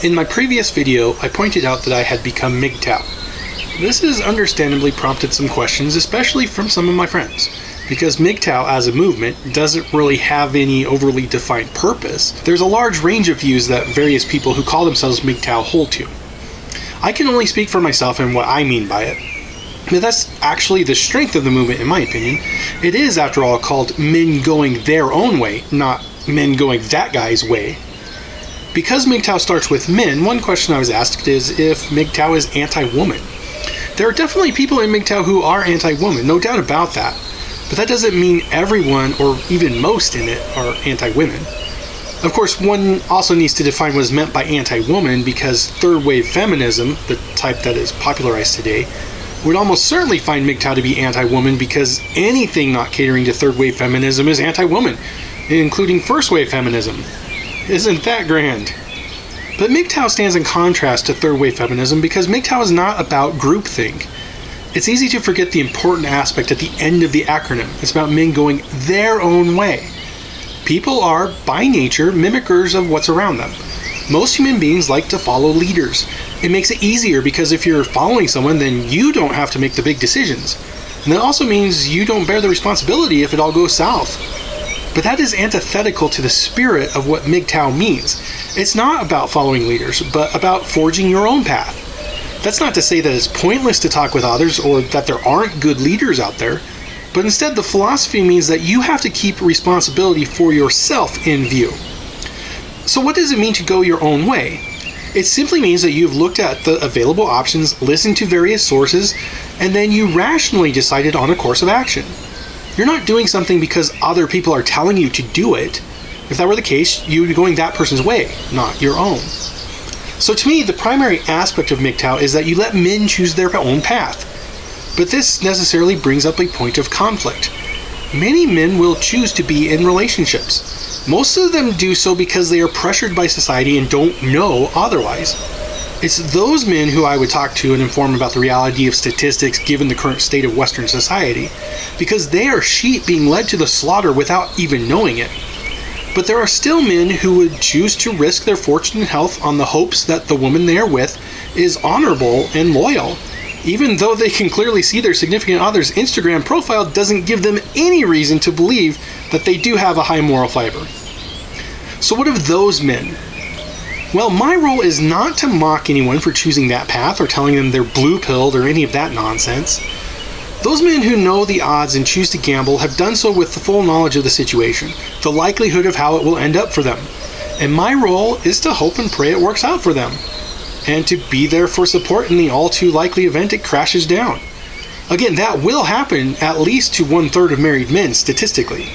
In my previous video, I pointed out that I had become MGTOW. This has understandably prompted some questions, especially from some of my friends, because MGTOW as a movement doesn't really have any overly defined purpose. There's a large range of views that various people who call themselves MGTOW hold to. I can only speak for myself and what I mean by it. But that's actually the strength of the movement, in my opinion. It is, after all, called men going their own way, not men going that guy's way. Because MGTOW starts with men, one question I was asked is if MGTOW is anti-woman. There are definitely people in MGTOW who are anti-woman, no doubt about that. But that doesn't mean everyone, or even most in it, are anti-women. Of course, one also needs to define what is meant by anti-woman, because third-wave feminism, the type that is popularized today, would almost certainly find MGTOW to be anti-woman, because anything not catering to third-wave feminism is anti-woman, including first-wave feminism. Isn't that grand? But MGTOW stands in contrast to third-wave feminism because MGTOW is not about groupthink. It's easy to forget the important aspect at the end of the acronym. It's about men going their own way. People are, by nature, mimickers of what's around them. Most human beings like to follow leaders. It makes it easier because if you're following someone, then you don't have to make the big decisions. And that also means you don't bear the responsibility if it all goes south. But that is antithetical to the spirit of what MGTOW means. It's not about following leaders, but about forging your own path. That's not to say that it's pointless to talk with others or that there aren't good leaders out there, but instead the philosophy means that you have to keep responsibility for yourself in view. So what does it mean to go your own way? It simply means that you've looked at the available options, listened to various sources, and then you rationally decided on a course of action. You're not doing something because other people are telling you to do it. If that were the case, you'd be going that person's way, not your own. So to me, the primary aspect of MGTOW is that you let men choose their own path. But this necessarily brings up a point of conflict. Many men will choose to be in relationships. Most of them do so because they are pressured by society and don't know otherwise. It's those men who I would talk to and inform about the reality of statistics given the current state of Western society, because they are sheep being led to the slaughter without even knowing it. But there are still men who would choose to risk their fortune and health on the hopes that the woman they are with is honorable and loyal, even though they can clearly see their significant other's Instagram profile doesn't give them any reason to believe that they do have a high moral fiber. So what of those men? Well, my role is not to mock anyone for choosing that path or telling them they're blue-pilled or any of that nonsense. Those men who know the odds and choose to gamble have done so with the full knowledge of the situation, the likelihood of how it will end up for them. And my role is to hope and pray it works out for them, and to be there for support in the all too likely event it crashes down. Again, that will happen at least to 1/3 of married men statistically.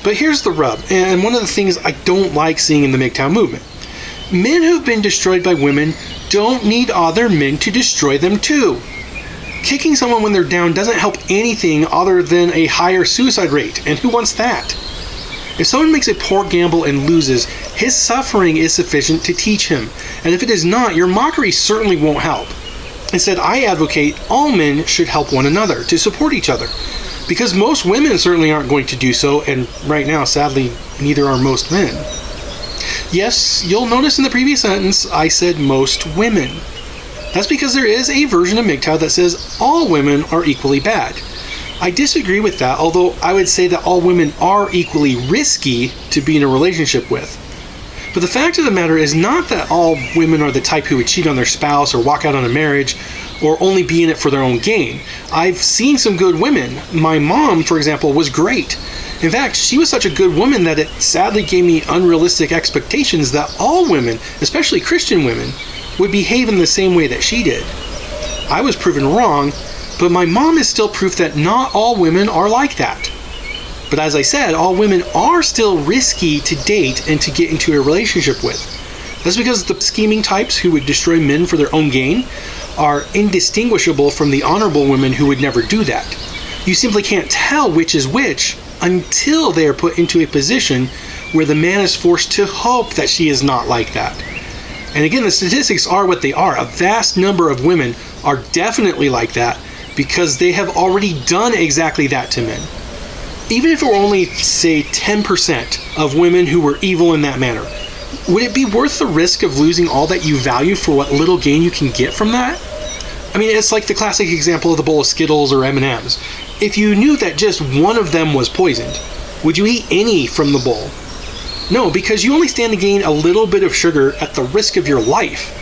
But here's the rub, and one of the things I don't like seeing in the MGTOW movement. Men who've been destroyed by women don't need other men to destroy them too. Kicking someone when they're down doesn't help anything other than a higher suicide rate, and who wants that? If someone makes a poor gamble and loses, his suffering is sufficient to teach him, and if it is not, your mockery certainly won't help. Instead, I advocate all men should help one another, to support each other, because most women certainly aren't going to do so, and right now, sadly, neither are most men. Yes, you'll notice in the previous sentence, I said most women. That's because there is a version of MGTOW that says all women are equally bad. I disagree with that, although I would say that all women are equally risky to be in a relationship with. But the fact of the matter is not that all women are the type who would cheat on their spouse or walk out on a marriage or only be in it for their own gain. I've seen some good women. My mom, for example, was great. In fact, she was such a good woman that it sadly gave me unrealistic expectations that all women, especially Christian women, would behave in the same way that she did. I was proven wrong, but my mom is still proof that not all women are like that. But as I said, all women are still risky to date and to get into a relationship with. That's because the scheming types who would destroy men for their own gain are indistinguishable from the honorable women who would never do that. You simply can't tell which is which until they are put into a position where the man is forced to hope that she is not like that. And again, the statistics are what they are. A vast number of women are definitely like that because they have already done exactly that to men. Even if it were only, say, 10% of women who were evil in that manner, would it be worth the risk of losing all that you value for what little gain you can get from that? I mean, it's like the classic example of the bowl of Skittles or M&Ms. If you knew that just one of them was poisoned, would you eat any from the bowl? No, because you only stand to gain a little bit of sugar at the risk of your life.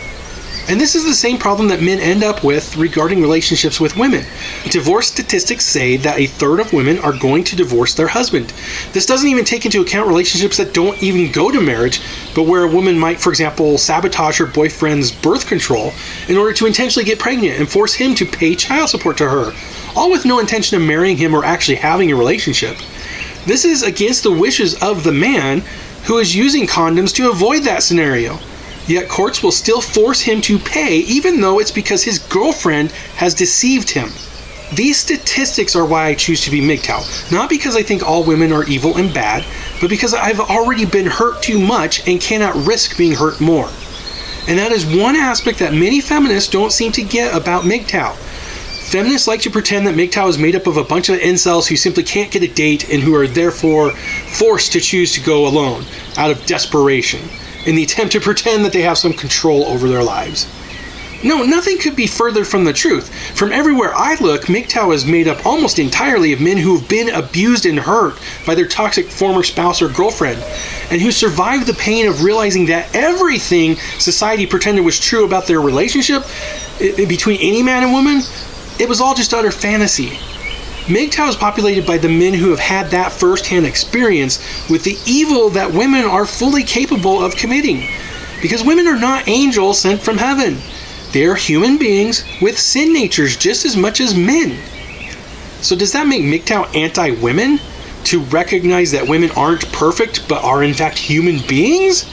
And this is the same problem that men end up with regarding relationships with women. Divorce statistics say that a third of women are going to divorce their husband. This doesn't even take into account relationships that don't even go to marriage, but where a woman might, for example, sabotage her boyfriend's birth control in order to intentionally get pregnant and force him to pay child support to her, all with no intention of marrying him or actually having a relationship. This is against the wishes of the man who is using condoms to avoid that scenario. Yet courts will still force him to pay, even though it's because his girlfriend has deceived him. These statistics are why I choose to be MGTOW. Not because I think all women are evil and bad, but because I've already been hurt too much and cannot risk being hurt more. And that is one aspect that many feminists don't seem to get about MGTOW. Feminists like to pretend that MGTOW is made up of a bunch of incels who simply can't get a date and who are therefore forced to choose to go alone out of desperation, in the attempt to pretend that they have some control over their lives. No, nothing could be further from the truth. From everywhere I look, MGTOW is made up almost entirely of men who have been abused and hurt by their toxic former spouse or girlfriend, and who survived the pain of realizing that everything society pretended was true about their relationship between any man and woman, it was all just utter fantasy. MGTOW is populated by the men who have had that first-hand experience with the evil that women are fully capable of committing. Because women are not angels sent from heaven. They are human beings with sin natures just as much as men. So does that make MGTOW anti-women? To recognize that women aren't perfect but are in fact human beings?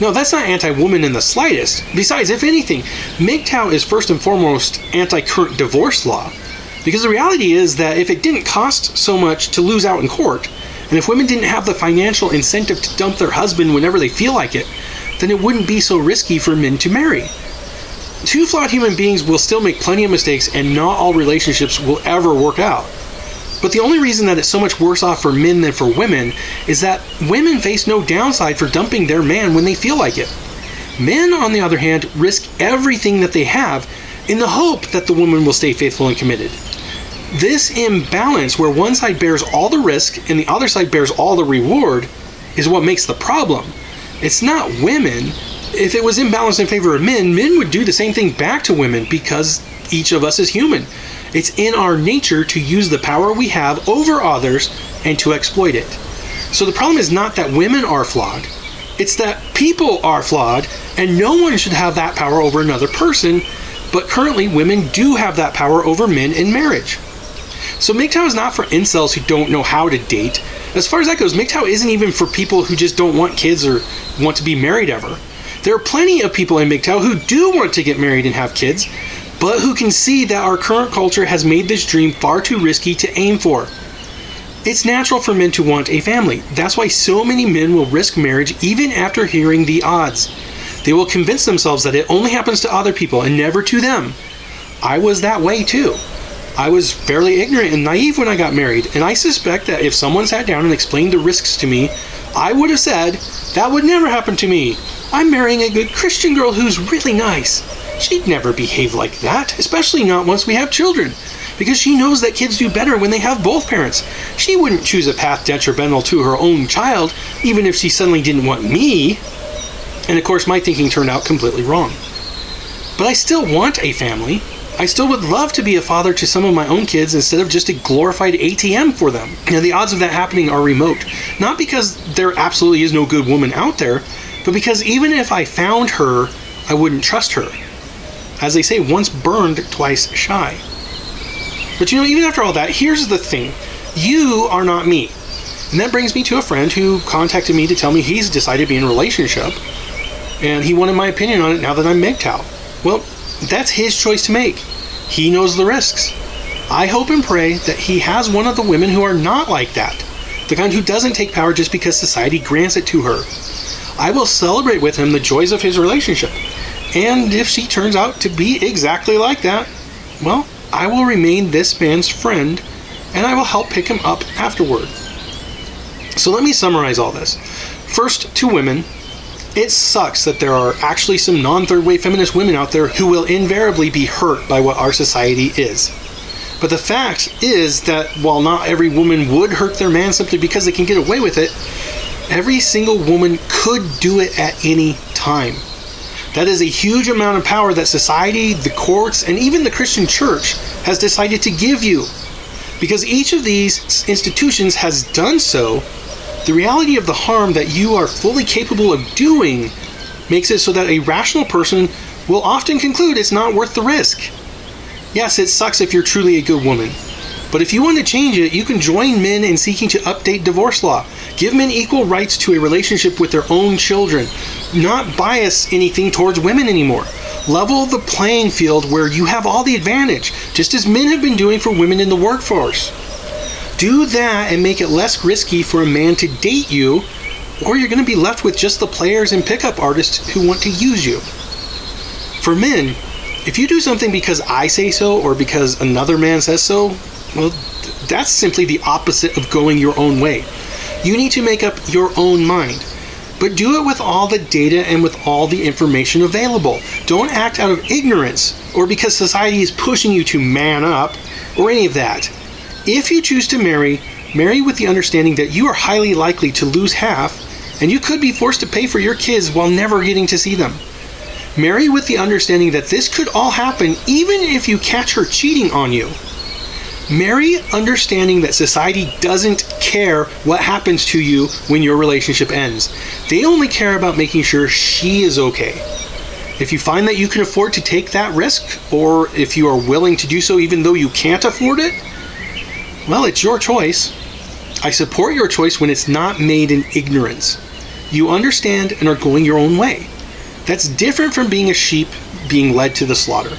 No, that's not anti-woman in the slightest. Besides, if anything, MGTOW is first and foremost anti-current divorce law. Because the reality is that if it didn't cost so much to lose out in court, and if women didn't have the financial incentive to dump their husband whenever they feel like it, then it wouldn't be so risky for men to marry. Two flawed human beings will still make plenty of mistakes, and not all relationships will ever work out. But the only reason that it's so much worse off for men than for women is that women face no downside for dumping their man when they feel like it. Men, on the other hand, risk everything that they have in the hope that the woman will stay faithful and committed. This imbalance, where one side bears all the risk and the other side bears all the reward, is what makes the problem. It's not women. If it was imbalanced in favor of men, men would do the same thing back to women because each of us is human. It's in our nature to use the power we have over others and to exploit it. So the problem is not that women are flawed. It's that people are flawed, and no one should have that power over another person, but currently women do have that power over men in marriage. So MGTOW is not for incels who don't know how to date. As far as that goes, MGTOW isn't even for people who just don't want kids or want to be married ever. There are plenty of people in MGTOW who do want to get married and have kids, but who can see that our current culture has made this dream far too risky to aim for. It's natural for men to want a family. That's why so many men will risk marriage even after hearing the odds. They will convince themselves that it only happens to other people and never to them. I was that way too. I was fairly ignorant and naive when I got married, and I suspect that if someone sat down and explained the risks to me, I would have said, that would never happen to me. I'm marrying a good Christian girl who's really nice. She'd never behave like that, especially not once we have children, because she knows that kids do better when they have both parents. She wouldn't choose a path detrimental to her own child, even if she suddenly didn't want me. And of course, my thinking turned out completely wrong. But I still want a family. I still would love to be a father to some of my own kids instead of just a glorified ATM for them. Now, the odds of that happening are remote. Not because there absolutely is no good woman out there, but because even if I found her, I wouldn't trust her. As they say, once burned, twice shy. But even after all that, here's the thing. You are not me. And that brings me to a friend who contacted me to tell me he's decided to be in a relationship, and he wanted my opinion on it now that I'm MGTOW. Well, that's his choice to make. He knows the risks. I hope and pray that he has one of the women who are not like that, the kind who doesn't take power just because society grants it to her. I will celebrate with him the joys of his relationship, and if she turns out to be exactly like that, well, I will remain this man's friend, and I will help pick him up afterward. So let me summarize all this. First, to women, It sucks that there are actually some non-third wave feminist women out there who will invariably be hurt by what our society is. But the fact is that while not every woman would hurt their man simply because they can get away with it, every single woman could do it at any time. That is a huge amount of power that society, the courts, and even the Christian church has decided to give you. Because each of these institutions has done so, the reality of the harm that you are fully capable of doing makes it so that a rational person will often conclude it's not worth the risk. Yes, it sucks if you're truly a good woman. But if you want to change it, you can join men in seeking to update divorce law. Give men equal rights to a relationship with their own children. Not bias anything towards women anymore. Level the playing field where you have all the advantage, just as men have been doing for women in the workforce. Do that and make it less risky for a man to date you, or you're going to be left with just the players and pickup artists who want to use you. For men, if you do something because I say so or because another man says so, well, that's simply the opposite of going your own way. You need to make up your own mind. But do it with all the data and with all the information available. Don't act out of ignorance or because society is pushing you to man up or any of that. If you choose to marry, marry with the understanding that you are highly likely to lose half and you could be forced to pay for your kids while never getting to see them. Marry with the understanding that this could all happen even if you catch her cheating on you. Marry understanding that society doesn't care what happens to you when your relationship ends. They only care about making sure she is okay. If you find that you can afford to take that risk, or if you are willing to do so even though you can't afford it, well, it's your choice. I support your choice when it's not made in ignorance. You understand and are going your own way. That's different from being a sheep being led to the slaughter.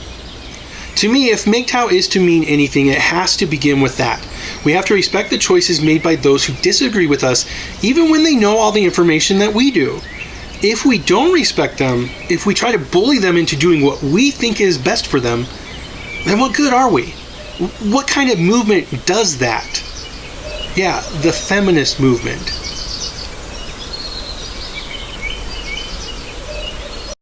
To me, if MGTOW is to mean anything, it has to begin with that. We have to respect the choices made by those who disagree with us, even when they know all the information that we do. If we don't respect them, if we try to bully them into doing what we think is best for them, then what good are we? What kind of movement does that? Yeah, the feminist movement.